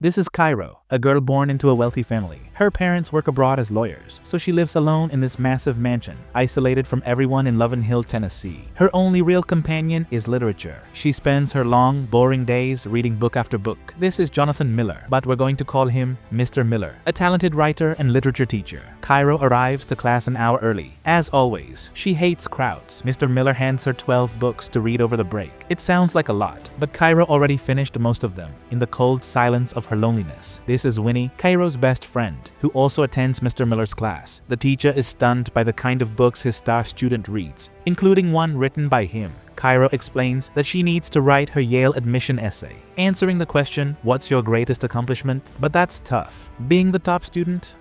This is Cairo, a girl born into a wealthy family. Her parents work abroad as lawyers, so she lives alone in this massive mansion, isolated from everyone in Lovin' Hill, Tennessee. Her only real companion is literature. She spends her long, boring days reading book after book. This is Jonathan Miller, but we're going to call him Mr. Miller, a talented writer and literature teacher. Cairo arrives to class an hour early. As always, she hates crowds. Mr. Miller hands her 12 books to read over the break. It sounds like a lot, but Cairo already finished most of them in the cold silence of her loneliness. This is Winnie, Cairo's best friend, who also attends Mr. Miller's class. The teacher is stunned by the kind of books his star student reads, including one written by him. Cairo explains that she needs to write her Yale admission essay, answering the question, "What's your greatest accomplishment?" But that's tough. Being the top student?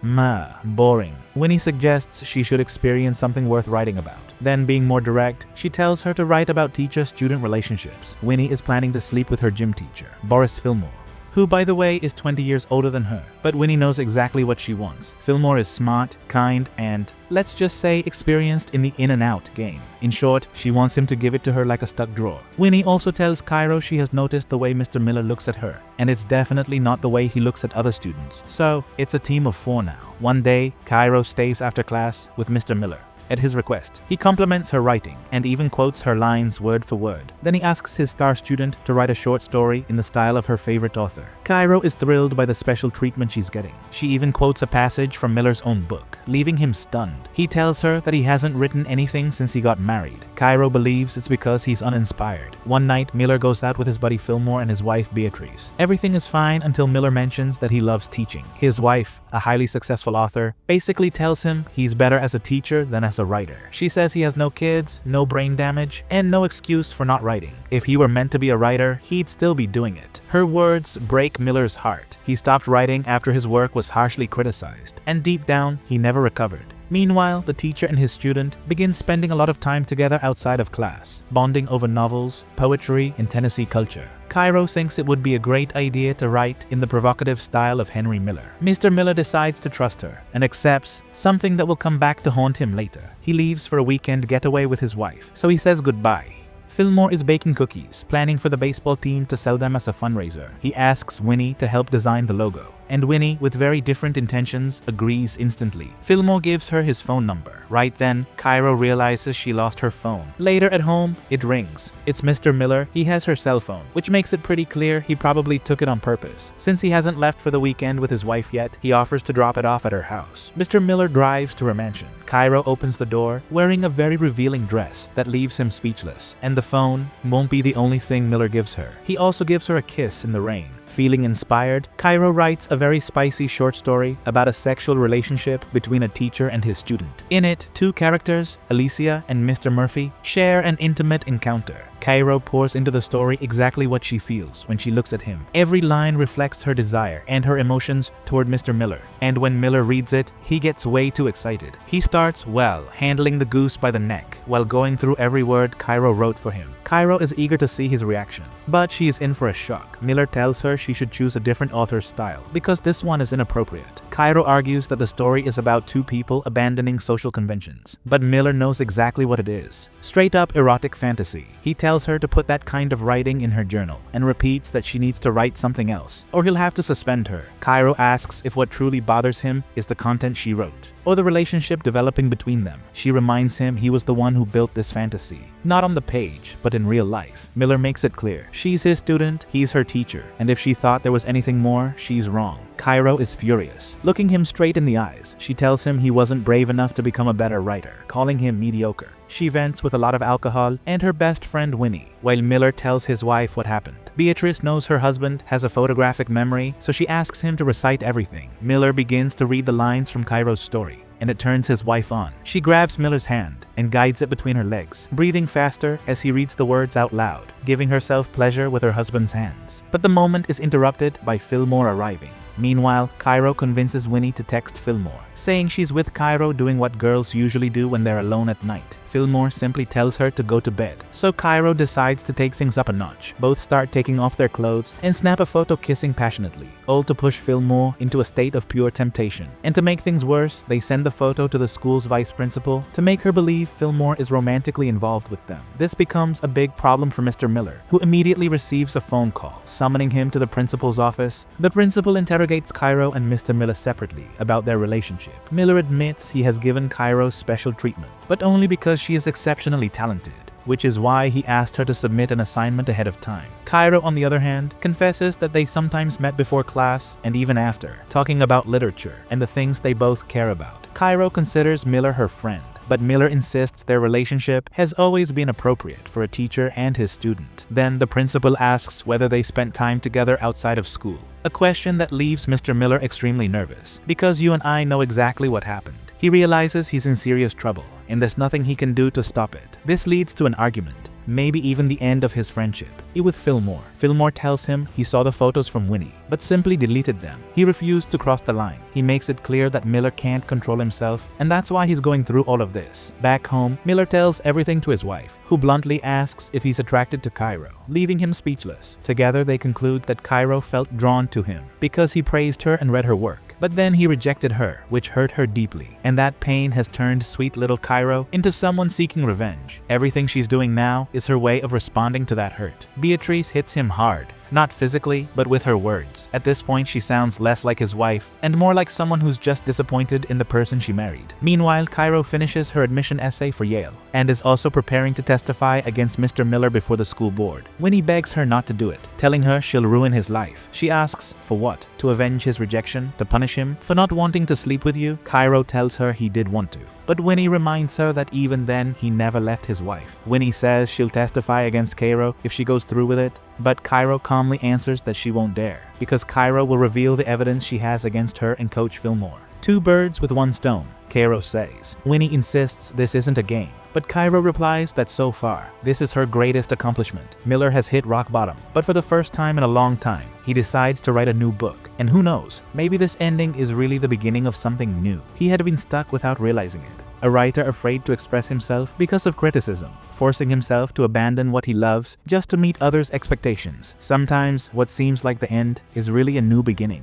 Boring. Winnie suggests she should experience something worth writing about. Then, being more direct, she tells her to write about teacher-student relationships. Winnie is planning to sleep with her gym teacher, Boris Fillmore, who, by the way, is 20 years older than her. But Winnie knows exactly what she wants. Fillmore is smart, kind, and, let's just say, experienced in the in-and-out game. In short, she wants him to give it to her like a stuck drawer. Winnie also tells Cairo she has noticed the way Mr. Miller looks at her, and it's definitely not the way he looks at other students. So, it's a team of 4 now. One day, Cairo stays after class with Mr. Miller. At his request, he compliments her writing and even quotes her lines word for word. Then he asks his star student to write a short story in the style of her favorite author. Cairo is thrilled by the special treatment she's getting. She even quotes a passage from Miller's own book, leaving him stunned. He tells her that he hasn't written anything since he got married. Cairo believes it's because he's uninspired. One night, Miller goes out with his buddy Fillmore and his wife Beatrice. Everything is fine until Miller mentions that he loves teaching. His wife, a highly successful author, basically tells him he's better as a teacher than as a writer. She says he has no kids, no brain damage, and no excuse for not writing. If he were meant to be a writer, he'd still be doing it. Her words break Miller's heart. He stopped writing after his work was harshly criticized, and deep down, he never recovered. Meanwhile, the teacher and his student begin spending a lot of time together outside of class, bonding over novels, poetry, and Tennessee culture. Cairo thinks it would be a great idea to write in the provocative style of Henry Miller. Mr. Miller decides to trust her and accepts something that will come back to haunt him later. He leaves for a weekend getaway with his wife, so he says goodbye. Fillmore is baking cookies, planning for the baseball team to sell them as a fundraiser. He asks Winnie to help design the logo, and Winnie, with very different intentions, agrees instantly. Fillmore gives her his phone number. Right then, Cairo realizes she lost her phone. Later at home, it rings. It's Mr. Miller. He has her cell phone, which makes it pretty clear he probably took it on purpose. Since he hasn't left for the weekend with his wife yet, he offers to drop it off at her house. Mr. Miller drives to her mansion. Cairo opens the door, wearing a very revealing dress that leaves him speechless. And the phone won't be the only thing Miller gives her. He also gives her a kiss in the rain. Feeling inspired, Cairo writes a very spicy short story about a sexual relationship between a teacher and his student. In it, 2 characters, Alicia and Mr. Murphy, share an intimate encounter. Cairo pours into the story exactly what she feels when she looks at him. Every line reflects her desire and her emotions toward Mr. Miller. And when Miller reads it, he gets way too excited. He starts, handling the goose by the neck while going through every word Cairo wrote for him. Cairo is eager to see his reaction, but she is in for a shock. Miller tells her she should choose a different author's style because this one is inappropriate. Cairo argues that the story is about 2 people abandoning social conventions, but Miller knows exactly what it is. Straight up erotic fantasy. He tells her to put that kind of writing in her journal and repeats that she needs to write something else or he'll have to suspend her. Cairo asks if what truly bothers him is the content she wrote or the relationship developing between them. She reminds him he was the one who built this fantasy, not on the page, but in real life. Miller makes it clear. She's his student, he's her teacher, and if she thought there was anything more, she's wrong. Cairo is furious. Looking him straight in the eyes, she tells him he wasn't brave enough to become a better writer, calling him mediocre. She vents with a lot of alcohol and her best friend Winnie, while Miller tells his wife what happened. Beatrice knows her husband has a photographic memory, so she asks him to recite everything. Miller begins to read the lines from Cairo's story, and it turns his wife on. She grabs Miller's hand and guides it between her legs, breathing faster as he reads the words out loud, giving herself pleasure with her husband's hands. But the moment is interrupted by Fillmore arriving. Meanwhile, Cairo convinces Winnie to text Fillmore, saying she's with Cairo doing what girls usually do when they're alone at night. Fillmore simply tells her to go to bed. So Cairo decides to take things up a notch. Both start taking off their clothes and snap a photo kissing passionately, all to push Fillmore into a state of pure temptation. And to make things worse, they send the photo to the school's vice principal to make her believe Fillmore is romantically involved with them. This becomes a big problem for Mr. Miller, who immediately receives a phone call, summoning him to the principal's office. The principal interrogates Cairo and Mr. Miller separately about their relationship. Miller admits he has given Cairo special treatment, but only because she is exceptionally talented, which is why he asked her to submit an assignment ahead of time. Cairo, on the other hand, confesses that they sometimes met before class and even after, talking about literature and the things they both care about. Cairo considers Miller her friend, but Miller insists their relationship has always been appropriate for a teacher and his student. Then the principal asks whether they spent time together outside of school, a question that leaves Mr. Miller extremely nervous, because you and I know exactly what happened. He realizes he's in serious trouble, and there's nothing he can do to stop it. This leads to an argument, maybe even the end of his friendship, with Fillmore. Fillmore tells him he saw the photos from Winnie, but simply deleted them. He refused to cross the line. He makes it clear that Miller can't control himself, and that's why he's going through all of this. Back home, Miller tells everything to his wife, who bluntly asks if he's attracted to Cairo, leaving him speechless. Together, they conclude that Cairo felt drawn to him because he praised her and read her work. But then he rejected her, which hurt her deeply, and that pain has turned sweet little Cairo into someone seeking revenge. Everything she's doing now is her way of responding to that hurt. Beatrice hits him hard, not physically, but with her words. At this point, she sounds less like his wife and more like someone who's just disappointed in the person she married. Meanwhile, Cairo finishes her admission essay for Yale and is also preparing to testify against Mr. Miller before the school board. Winnie begs her not to do it, telling her she'll ruin his life. She asks, for what? To avenge his rejection? To punish him for not wanting to sleep with you? Cairo tells her he did want to, but Winnie reminds her that even then, he never left his wife. Winnie says she'll testify against Cairo if she goes through with it, but Cairo calmly answers that she won't dare, because Cairo will reveal the evidence she has against her and Coach Fillmore. Two birds with one stone, Cairo says. Winnie insists this isn't a game, but Cairo replies that so far, this is her greatest accomplishment. Miller has hit rock bottom, but for the first time in a long time, he decides to write a new book. And who knows, maybe this ending is really the beginning of something new. He had been stuck without realizing it. A writer afraid to express himself because of criticism, forcing himself to abandon what he loves just to meet others' expectations. Sometimes what seems like the end is really a new beginning.